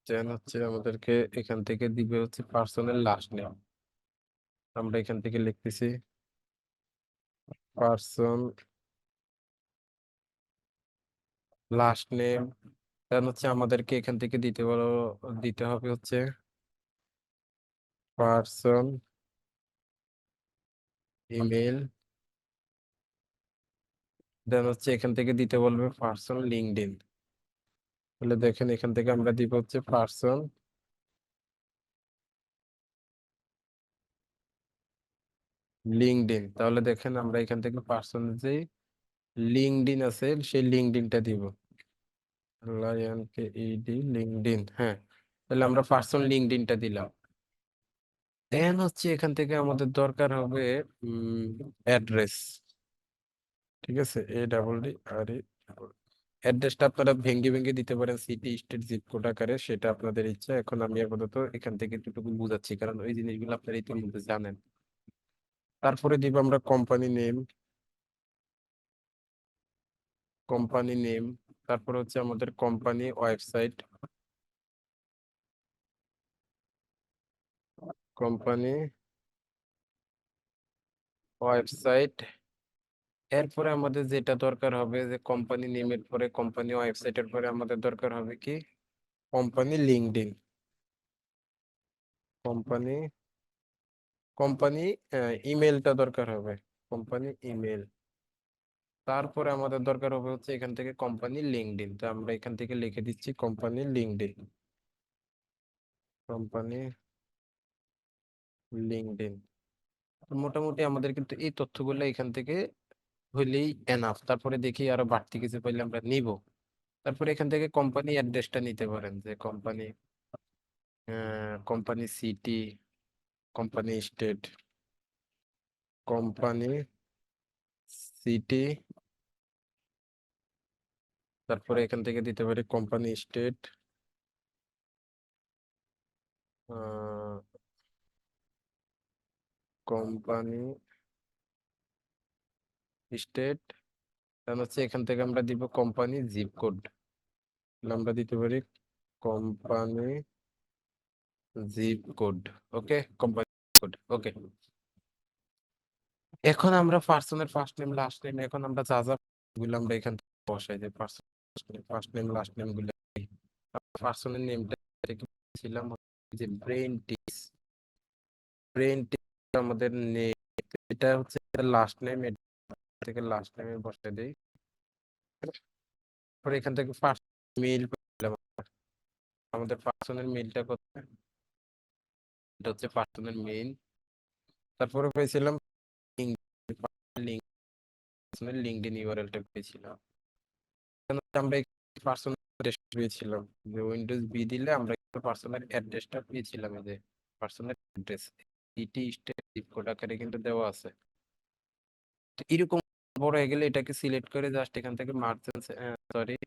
দেন হচ্ছে আমাদেরকে এখান থেকে দিবে হচ্ছে পার্সনের লাস্ট নেম। আমরা এখান থেকে লিখতেছি পার্সন লাস্ট নেম। দেন হচ্ছে আমাদেরকে এখান থেকে দিতে হবে হচ্ছে পার্সন ইমেল। দেন হচ্ছে এখান থেকে দিতে বলবে পার্সন লিঙ্কডইন। তাহলে দেখেন এখান থেকে আমরা দিব হচ্ছে পার্সন লিঙ্কডইন। তাহলে দেখেন আমরা এখান থেকে পার্সন যে লিঙ্কডইন আছে সেই লিঙ্কডইনটা দিব, লিঙ্কডইন। হ্যাঁ, তাহলে আমরা পার্সন লিঙ্কডইনটা দিলাম। দেন হচ্ছে এখান থেকে আমাদের দরকার হবে অ্যাড্রেস। ঠিক আছে, ADDRE। অ্যাড্রেসটা আপনারা ভেঙ্গে ভেঙ্গে দিতে পারেন, সিটি স্টেট জিপ কোড আকারে, সেটা আপনাদের ইচ্ছা। এখন আমি আপাতত এখান থেকে এতটুকু বুঝাচ্ছি কারণ ওই জিনিসগুলো আপনারা ইতিমধ্যে জানেন। তারপরে দিব আমরা কোম্পানি নেম। তারপর হচ্ছে আমাদের কোম্পানি ওয়েবসাইট। এরপরে আমাদের যেটা দরকার হবে যে কোম্পানি নেমের পরে কোম্পানি ওয়েবসাইটের পরে আমাদের দরকার হবে কি কোম্পানি লিঙ্কডইন। কোম্পানি কোম্পানি ইমেলটা দরকার হবে, কোম্পানি ইমেল। তারপরে আমাদের দরকার হবে হচ্ছে এখান থেকে কোম্পানি লিঙ্কডইন। তো আমরা এখান থেকে লিখে দিচ্ছি কোম্পানি লিঙ্কডইন। Company LinkedIn. মোটামুটি আমাদের কিন্তু এই তথ্যগুলো এখান থেকে হইলেই এনাফ। তারপরে দেখি আরো বাড়তি কিছু পাইলে আমরা নিব। তারপরে এখান থেকে কোম্পানি অ্যাড্রেসটা নিতে পারেন, যে company city, company state, company city. তারপরে এখান থেকে দিতে পারি কোম্পানি স্টেট, কোম্পানি স্টেট। তাহলে হচ্ছে এখান থেকে আমরা দিব কোম্পানি জিপ কোড। আমরা দিতে পারি কোম্পানি জিপ কোড। ওকে, কোম্পানি কোড। ওকে, এখন আমরা পার্সনের ফার্স্ট নেম লাস্ট নেম, এখন আমরা যা যা গুলো আমরা এখান থেকে বসাই যে person first name last name গুলো। পার্সনের নেমটা ছিলাম যে ব্রেন টিস আমাদের নেম, এটা হচ্ছে লাস্ট নেম, থেকে লাস্ট নেমে বসাই দেই। পরে এখান থেকে ফার্স্ট মেইল পেলাম। আমাদের পার্সনের মেইলটা কোথায়, এটা হচ্ছে পার্সনের মেইল। তারপরে পেয়েছিলাম লিঙ্কডইন ইউআরএলটা পেয়েছিলাম। আমরা পার্সোনাল অ্যাড্রেস পেয়েছিলাম, যে উইন্ডোজ বি দিলে আমরা পার্সোনাল অ্যাড্রেসটা পেয়েছিলাম। এই যে পার্সোনাল অ্যাড্রেস ইটি স্টেট জিপ কোড আকারে কিন্তু দেওয়া আছে। তো এরকম বড় হয়ে গেলে এটাকে সিলেক্ট করে জাস্ট এখান থেকে মার্জেন্স, সরি,